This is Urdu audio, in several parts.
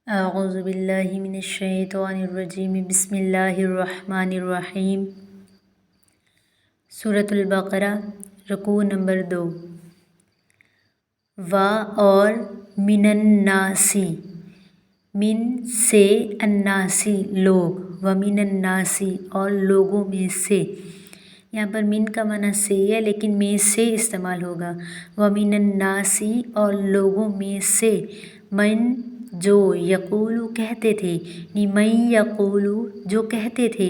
اعوذ باللہ من الشیطان الرجیم بسم اللہ الرحمن الرحیم۔ سورۃ البقرہ رکوع نمبر 2۔ اور من الناسی، من سے، الناسی لوگ، ومن الناسی اور لوگوں میں سے۔ یہاں پر من کا معنی سے ہے لیکن میں سے استعمال ہوگا۔ ومن الناسی اور لوگوں میں سے، من جو، یقولو کہتے تھے، من یقولو جو کہتے تھے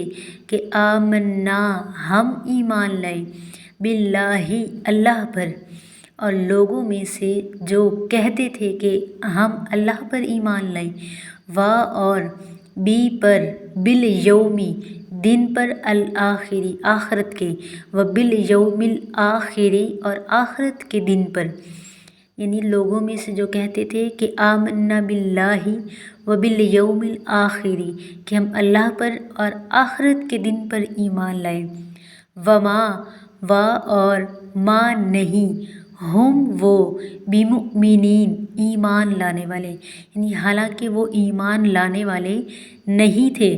کہ آمنا ہم ایمان لائے، باللہ اللہ پر، اور لوگوں میں سے جو کہتے تھے کہ ہم اللہ پر ایمان لائیں، اور بی پر، بالیومی دن پر، الآخری آخرت کے، بالیوم الآخری اور آخرت کے دن پر، یعنی لوگوں میں سے جو کہتے تھے کہ آمنا باللہ وبالیوم الآخری کہ ہم اللہ پر اور آخرت کے دن پر ایمان لائیں، اور ما نہیں، ہم وہ، بمؤمنین ایمان لانے والے، یعنی حالانکہ وہ ایمان لانے والے نہیں تھے،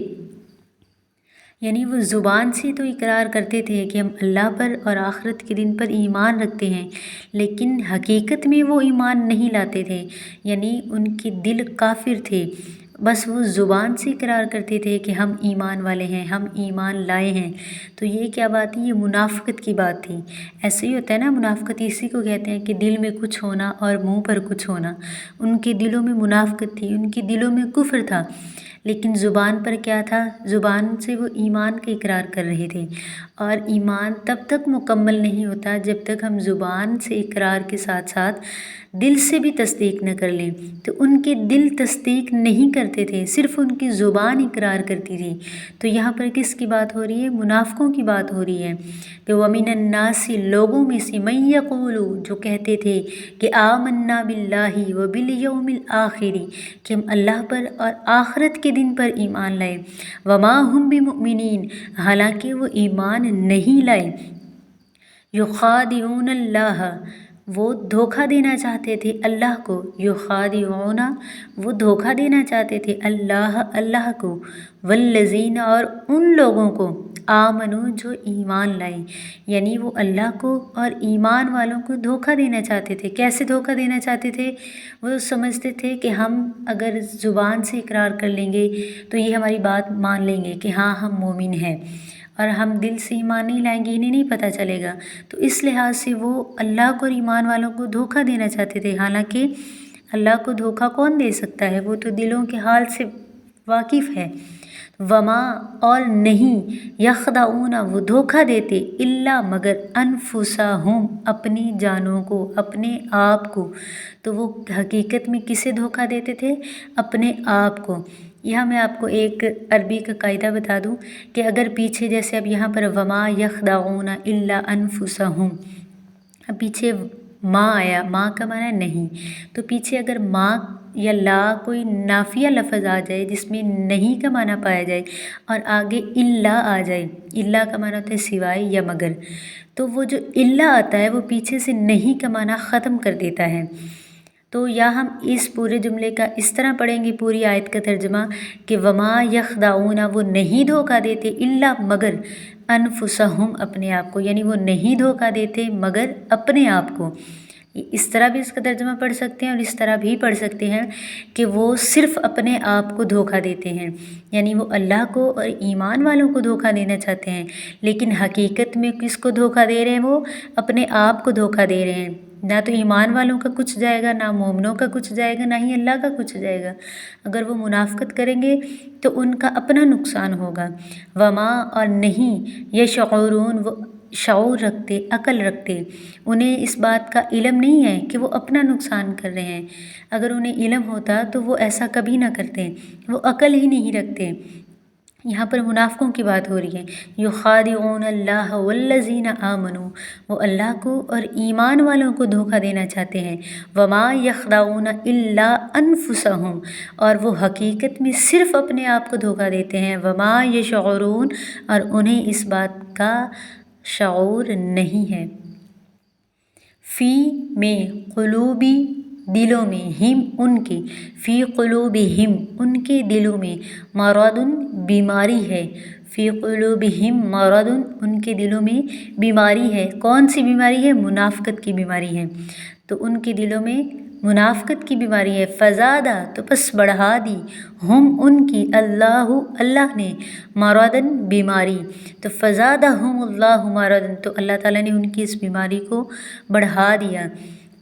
یعنی وہ زبان سے تو اقرار کرتے تھے کہ ہم اللہ پر اور آخرت کے دن پر ایمان رکھتے ہیں، لیکن حقیقت میں وہ ایمان نہیں لاتے تھے، یعنی ان کے دل کافر تھے، بس وہ زبان سے اقرار کرتے تھے کہ ہم ایمان والے ہیں، ہم ایمان لائے ہیں۔ تو یہ کیا بات ہے؟ یہ منافقت کی بات تھی۔ ایسے ہی ہوتا ہے نا، منافقت اسی کو کہتے ہیں کہ دل میں کچھ ہونا اور منہ پر کچھ ہونا۔ ان کے دلوں میں منافقت تھی، ان کے دلوں میں کفر تھا، لیکن زبان پر کیا تھا؟ زبان سے وہ ایمان کا اقرار کر رہے تھے، اور ایمان تب تک مکمل نہیں ہوتا جب تک ہم زبان سے اقرار کے ساتھ ساتھ دل سے بھی تصدیق نہ کر لیں۔ تو ان کے دل تصدیق نہیں کرتے تھے، صرف ان کی زبان اقرار کرتی تھی۔ تو یہاں پر کس کی بات ہو رہی ہے؟ منافقوں کی بات ہو رہی ہے کہ وَمِنَ النَّاسِ لوگوں میں سے، مَن یقولُ جو کہتے تھے کہ آمنا باللہ وبالیوم الآخری کہ ہم اللہ پر اور آخرت کے دن پر ایمان لائے، وما ہم بمؤمنین حالانکہ وہ ایمان نہیں لائے، یخادعون اللہ وہ دھوکہ دینا چاہتے تھے اللہ کو، یخادعون وہ دھوکہ دینا چاہتے تھے اللہ کو، والذین اور ان لوگوں کو، آمنو جو ایمان لائے، یعنی وہ اللہ کو اور ایمان والوں کو دھوکہ دینا چاہتے تھے۔ کیسے دھوکہ دینا چاہتے تھے؟ وہ سمجھتے تھے کہ ہم اگر زبان سے اقرار کر لیں گے تو یہ ہماری بات مان لیں گے کہ ہاں ہم مومن ہیں، اور ہم دل سے ایمان نہیں لائیں گے، انہیں نہیں پتہ چلے گا۔ تو اس لحاظ سے وہ اللہ کو اور ایمان والوں کو دھوکہ دینا چاہتے تھے، حالانکہ اللہ کو دھوکہ کون دے سکتا ہے؟ وہ تو دلوں کے حال سے واقف ہے۔ وما اور نہیں، یخدعون وہ دھوکہ دیتے، الا مگر، انفسہم اپنی جانوں کو، اپنے آپ کو۔ تو وہ حقیقت میں کسے دھوکہ دیتے تھے؟ اپنے آپ کو۔ یہاں میں آپ کو ایک عربی کا قاعدہ بتا دوں کہ اگر پیچھے جیسے اب یہاں پر وما یخدعون الا انفسہم، اب پیچھے ما آیا، ما کا معنی نہیں، تو پیچھے اگر ما یا لا کوئی نافیہ لفظ آ جائے جس میں نہیں کا معنی پایا جائے اور آگے الا آ جائے، الا کا معنی ہوتا ہے سوائے یا مگر، تو وہ جو الا آتا ہے وہ پیچھے سے نہیں کا معنی ختم کر دیتا ہے۔ تو یا ہم اس پورے جملے کا اس طرح پڑھیں گے پوری آیت کا ترجمہ کہ وما یخدعون وہ نہیں دھوکہ دیتے، الا مگر، انفسہم اپنے آپ کو، یعنی وہ نہیں دھوکہ دیتے مگر اپنے آپ کو۔ اس طرح بھی اس کا ترجمہ پڑھ سکتے ہیں اور اس طرح بھی پڑھ سکتے ہیں کہ وہ صرف اپنے آپ کو دھوکہ دیتے ہیں، یعنی وہ اللہ کو اور ایمان والوں کو دھوکہ دینا چاہتے ہیں، لیکن حقیقت میں کس کو دھوکہ دے رہے ہیں؟ وہ اپنے آپ کو دھوکہ دے رہے ہیں۔ نہ تو ایمان والوں کا کچھ جائے گا، نہ مومنوں کا کچھ جائے گا، نہ ہی اللہ کا کچھ جائے گا۔ اگر وہ منافقت کریں گے تو ان کا اپنا نقصان ہوگا۔ وما اور نہیں، یشعرون وہ شعور رکھتے، عقل رکھتے، انہیں اس بات کا علم نہیں ہے کہ وہ اپنا نقصان کر رہے ہیں۔ اگر انہیں علم ہوتا تو وہ ایسا کبھی نہ کرتے، وہ عقل ہی نہیں رکھتے۔ یہاں پر منافقوں کی بات ہو رہی ہے، یخادعون اللہ والذین آمنوا وہ اللہ کو اور ایمان والوں کو دھوکہ دینا چاہتے ہیں، وما یخدعون الا انفسہم اور وہ حقیقت میں صرف اپنے آپ کو دھوکہ دیتے ہیں، وما یشعرون اور انہیں اس بات کا شعور نہیں ہے۔ فی میں، قلوبی دلوں میں، ہم ان کے، فی قلوبہم ان کے دلوں میں، مرض بیماری ہے، فی قلوبہم مرض ان کے دلوں میں بیماری ہے۔ کون سی بیماری ہے؟ منافقت کی بیماری ہے، تو ان کے دلوں میں منافقت کی بیماری ہے۔ فزادہ تو پس بڑھا دی، ہم ان کی، اللہ نے، مرضاً بیماری، تو فزادہم اللہ مرضاً تو اللہ تعالیٰ نے ان کی اس بیماری کو بڑھا دیا،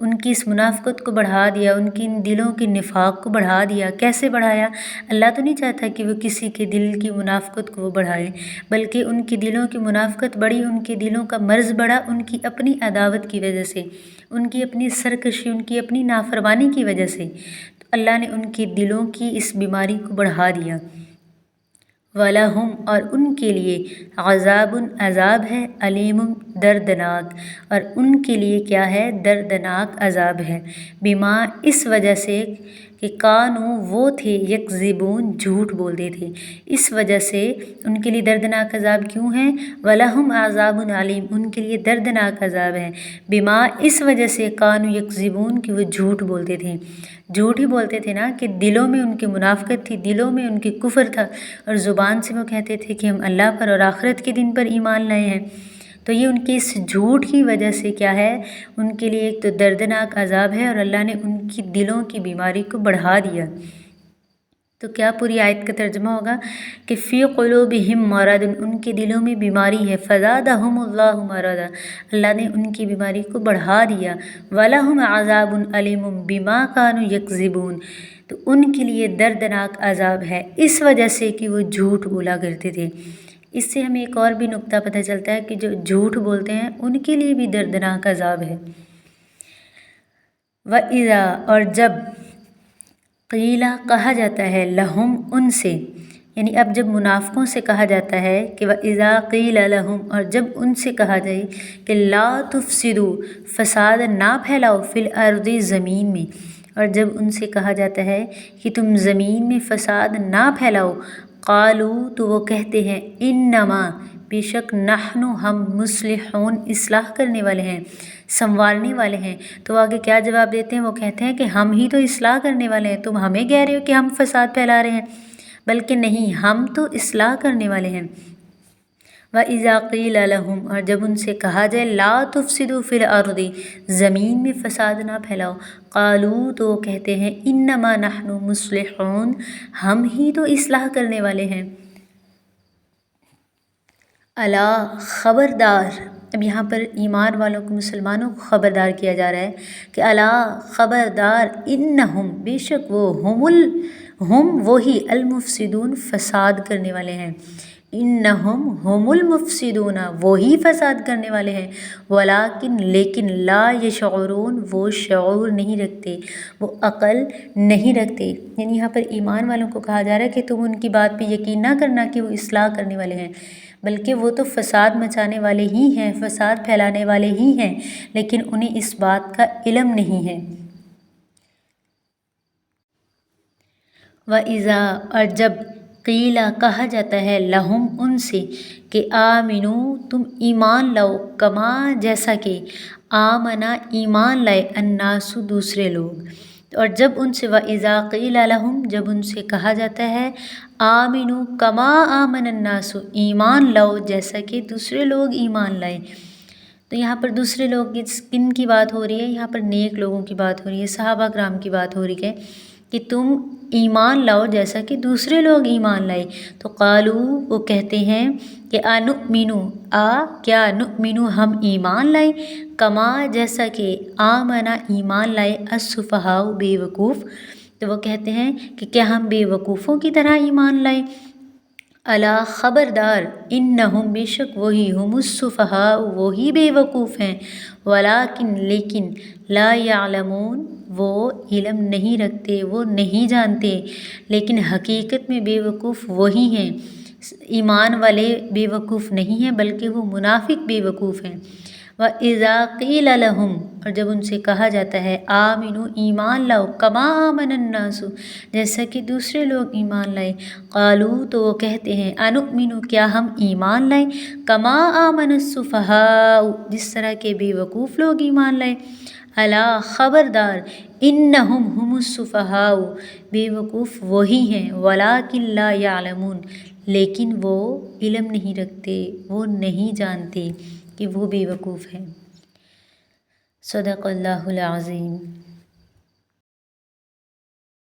ان کی اس منافقت کو بڑھا دیا، ان کی ان دلوں کے نفاق کو بڑھا دیا۔ کیسے بڑھایا؟ اللہ تو نہیں چاہتا کہ وہ کسی کے دل کی منافقت کو وہ بڑھائے، بلکہ ان کے دلوں کی منافقت بڑھی، ان کے دلوں کا مرض بڑھا ان کی اپنی عداوت کی وجہ سے، ان کی اپنی سرکشی، ان کی اپنی نافرمانی کی وجہ سے، تو اللہ نے ان کے دلوں کی اس بیماری کو بڑھا دیا۔ وَلَهُمْ اور ان کے لیے، عذاب ہے، علیم دردناک، اور ان کے لیے کیا ہے؟ دردناک عذاب ہے، بما اس وجہ سے کہ کانوا وہ تھے، یکذبون جھوٹ بولتے تھے، اس وجہ سے ان کے لیے دردناک عذاب کیوں ہے؟ وَلَهُمْ عذاب علیم ان کے لیے دردناک عذاب ہے، بما اس وجہ سے کانوا یکذبون کہ وہ جھوٹ بولتے تھے، جھوٹ ہی بولتے تھے نا، کہ دلوں میں ان کی منافقت تھی، دلوں میں ان کی کفر تھا، اور زبان سے وہ کہتے تھے کہ ہم اللہ پر اور آخرت کے دن پر ایمان لائے ہیں۔ تو یہ ان کی اس جھوٹ کی وجہ سے کیا ہے؟ ان کے لیے ایک تو دردناک عذاب ہے، اور اللہ نے ان کی دلوں کی بیماری کو بڑھا دیا۔ تو کیا پوری آیت کا ترجمہ ہوگا کہ فی قلوبہم مرض ان کے دلوں میں بیماری ہے، فزادہم اللہ مرضا اللہ نے ان کی بیماری کو بڑھا دیا، وَلَهُمْ عَذَابٌ عَلِيمٌ بِمَا كَانُوا يَكْذِبُونَ تو ان کے لیے دردناک عذاب ہے اس وجہ سے کہ وہ جھوٹ بولا کرتے تھے۔ اس سے ہمیں ایک اور بھی نقطہ پتہ چلتا ہے کہ جو جھوٹ بولتے ہیں ان کے لیے بھی دردناک عذاب ہے۔ وَإِذَا اور جب، قیلا کہا جاتا ہے، لہم ان سے، یعنی اب جب منافقوں سے کہا جاتا ہے کہ وَإِذَا قِيلَ لَهُمْ اور جب ان سے کہا جائے کہ لا تفسدوا فساد نہ پھیلاؤ فی الارض زمین میں، اور جب ان سے کہا جاتا ہے کہ تم زمین میں فساد نہ پھیلاؤ، قالو تو وہ کہتے ہیں، انما بے شک نحن ہم، مصلحون اصلاح کرنے والے ہیں، سنوارنے والے ہیں۔ تو آگے کیا جواب دیتے ہیں؟ وہ کہتے ہیں کہ ہم ہی تو اصلاح کرنے والے ہیں، تم ہمیں کہہ رہے ہو کہ ہم فساد پھیلا رہے ہیں، بلکہ نہیں، ہم تو اصلاح کرنے والے ہیں۔ وَإِذَا قِيلَ لَهُمْ اور جب ان سے کہا جائے لا تفسدوا فی الارض زمین میں فساد نہ پھیلاؤ، قالو تو وہ کہتے ہیں، انما نحن مصلحون ہم ہی تو اصلاح کرنے والے ہیں۔ الا خبردار، اب یہاں پر ایمان والوں کو، مسلمانوں کو خبردار کیا جا رہا ہے کہ الا خبردار، انہم بے شک وہ، ہم وہی، المفسدون فساد کرنے والے ہیں، انہم ہم المفسدون وہی فساد کرنے والے ہیں، ولیکن لیکن لا یشعرون وہ شعور نہیں رکھتے، وہ عقل نہیں رکھتے۔ یعنی یہاں پر ایمان والوں کو کہا جا رہا ہے کہ تم ان کی بات پہ یقین نہ کرنا کہ وہ اصلاح کرنے والے ہیں، بلکہ وہ تو فساد مچانے والے ہی ہیں، فساد پھیلانے والے ہی ہیں، لیکن انہیں اس بات کا علم نہیں ہے۔ وَإِذَا اور جب، قیلا کہا جاتا ہے، لہم ان سے کہ آمنو تم ایمان لاؤ، کما جیسا کہ، آمنا ایمان لائے، الناس دوسرے لوگ، اور جب ان سے وَإِذَا قِيلَ لَهُمْ جب ان سے کہا جاتا ہے، آمنو کما آمن الناس ایمان لاؤ جیسا کہ دوسرے لوگ ایمان لائے، تو یہاں پر دوسرے لوگ کن کی بات ہو رہی ہے؟ یہاں پر نیک لوگوں کی بات ہو رہی ہے، صحابہ کرام کی بات ہو رہی ہے کہ تم ایمان لاؤ جیسا کہ دوسرے لوگ ایمان لائے، تو قالو وہ کہتے ہیں کہ انؤمنو کیا نؤمنو ہم ایمان لائیں، کما جیسا کہ آمنا ایمان لائے، السفہاء بے وقوف، تو وہ کہتے ہیں کہ کیا ہم بے وقوفوں کی طرح ایمان لائیں۔ الا خبردار، انہم بے شک وہی، ہم السفہاء وہی بے وقوف ہیں، ولیکن لیکن لا یعلمون وہ علم نہیں رکھتے، وہ نہیں جانتے، لیکن حقیقت میں بے وقوف وہی ہیں، ایمان والے بے وقوف نہیں ہیں بلکہ وہ منافق بے وقوف ہیں۔ وَإِذَا قِيلَ لَهُمْ اور جب ان سے کہا جاتا ہے، آمنو ایمان لاؤ، کما آمن الناس جیسا کہ دوسرے لوگ ایمان لائے، قالو تو وہ کہتے ہیں، انؤمنو کیا ہم ایمان لائیں، کما آمن السفہاء جس طرح کے بے وقوف لوگ ایمان لائے، الا خبردار، انہم ہم السفہاء، بے وقوف وہی ہیں، ولکن لا یعلمون، لیکن وہ علم نہیں رکھتے، وہ نہیں جانتے کہ وہ بے وقوف ہیں۔ صدق اللہ العظیم۔